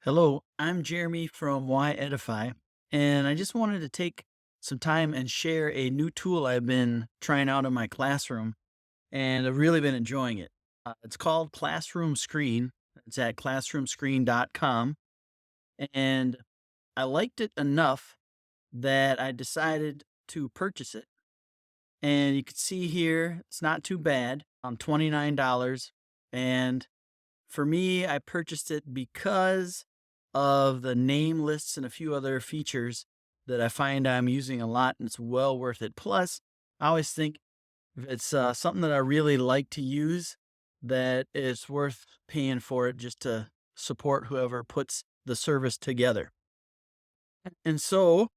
Hello, I'm Jeremy from Why Edify, and I just wanted to take some time and share a new tool I've been trying out in my classroom, and I've really been enjoying it. It's called Classroom Screen. It's at classroomscreen.com, and I liked it enough that I decided to purchase it. And you can see here, it's not too bad. $29. And for me, I purchased it because of the name lists and a few other features that I find I'm using a lot, and it's well worth it. Plus, I always think if it's something that I really like to use, that it's worth paying for it just to support whoever puts the service together. And so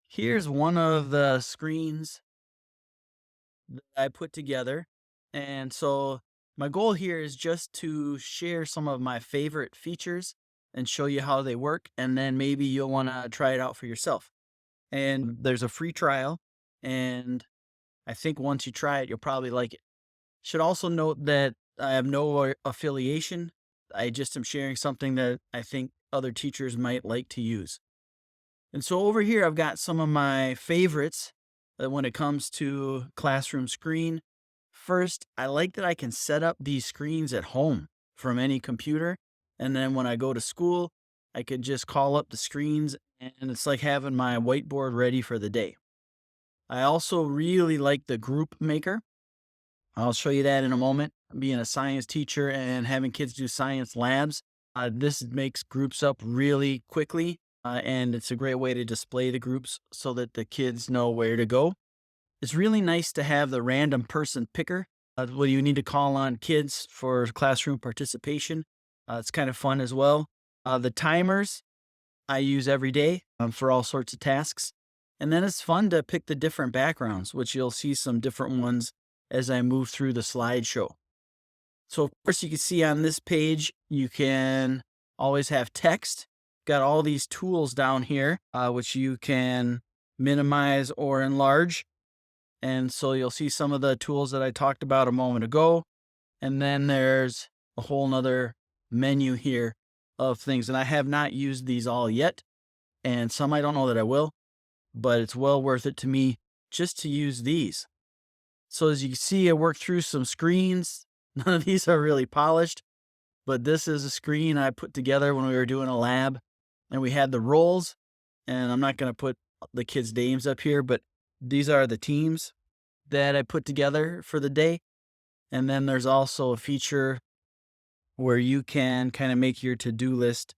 here's one of the screens that I put together. And so my goal here is just to share some of my favorite features and show you how they work. And then maybe you'll want to try it out for yourself. And there's a free trial. And I think once you try it, you'll probably like it. Should also note that I have no affiliation. I just am sharing something that I think other teachers might like to use. And so over here, I've got some of my favorites when it comes to classroom screen. First, I like that I can set up these screens at home from any computer. And then when I go to school, I could just call up the screens and it's like having my whiteboard ready for the day. I also really like the group maker. I'll show you that in a moment. Being a science teacher and having kids do science labs, this makes groups up really quickly. And it's a great way to display the groups so that the kids know where to go. It's really nice to have the random person picker where you need to call on kids for classroom participation. It's kind of fun as well. The timers I use every day for all sorts of tasks. And then it's fun to pick the different backgrounds, which you'll see some different ones as I move through the slideshow. So, of course, you can see on this page, you can always have text. Got all these tools down here, which you can minimize or enlarge. And so you'll see some of the tools that I talked about a moment ago. And then there's a whole nother menu here of things. And I have not used these all yet. And some I don't know that I will, but it's well worth it to me just to use these. So as you can see, I worked through some screens. None of these are really polished, but this is a screen I put together when we were doing a lab and we had the roles. And I'm not going to put the kids' names up here, but these are the teams that I put together for the day. And then there's also a feature where you can kind of make your to-do list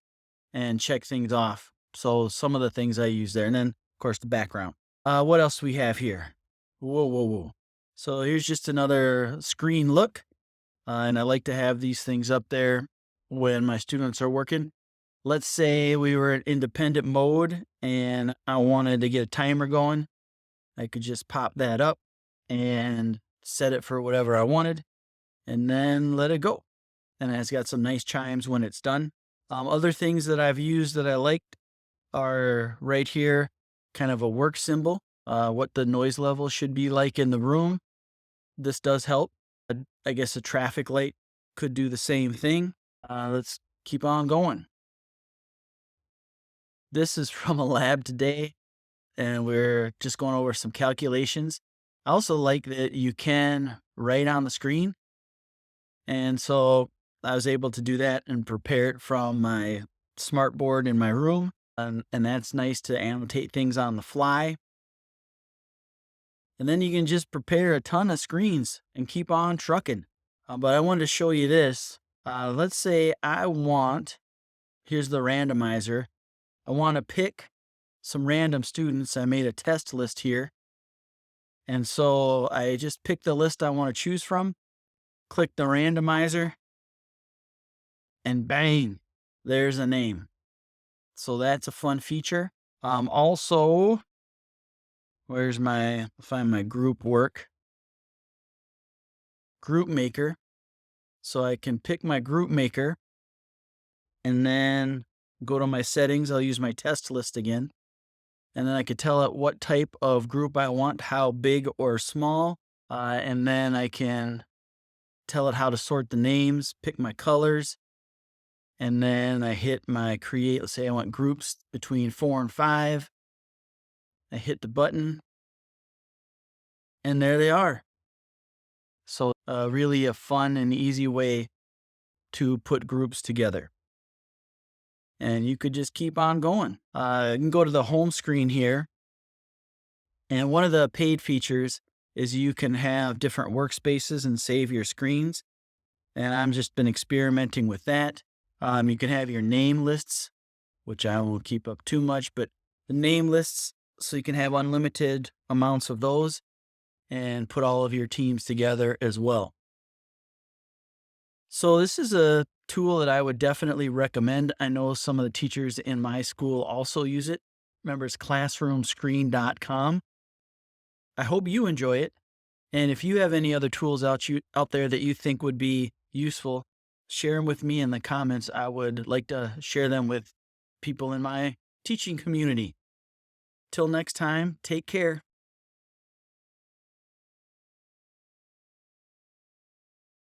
and check things off. So some of the things I use there. And then, of course, the background. What else do we have here? Whoa, whoa, whoa. So here's just another screen look. And I like to have these things up there when my students are working. Let's say we were in independent mode and I wanted to get a timer going. I could just pop that up and set it for whatever I wanted and then let it go. And it's got some nice chimes when it's done. Other things that I've used that I liked are right here, kind of a work symbol, what the noise level should be like in the room. This does help. I guess a traffic light could do the same thing. Let's keep on going. This is from a lab today, and we're just going over some calculations. I also like that you can write on the screen. And so I was able to do that and prepare it from my smart board in my room. And that's nice to annotate things on the fly. And then you can just prepare a ton of screens and keep on trucking. But I wanted to show you this. Let's say here's the randomizer. I want to pick some random students. I made a test list here. And so I just pick the list I want to choose from, click the randomizer, and bang, there's a name. So that's a fun feature. Also, find my group maker. So I can pick my group maker and then go to my settings. I'll use my test list again. And then I could tell it what type of group I want, how big or small. And then I can tell it how to sort the names, pick my colors. And then I hit my create. Let's say I want groups between 4 and 5. I hit the button, and there they are. So, really a fun and easy way to put groups together. And you could just keep on going. You can go to the home screen here. And one of the paid features is you can have different workspaces and save your screens. And I've just been experimenting with that. You can have your name lists, which I won't keep up too much, but the name lists, so you can have unlimited amounts of those and put all of your teams together as well. So this is a tool that I would definitely recommend. I know some of the teachers in my school also use it. Remember, it's classroomscreen.com. I hope you enjoy it. And if you have any other tools out there that you think would be useful, share them with me in the comments. I would like to share them with people in my teaching community. Till next time, take care.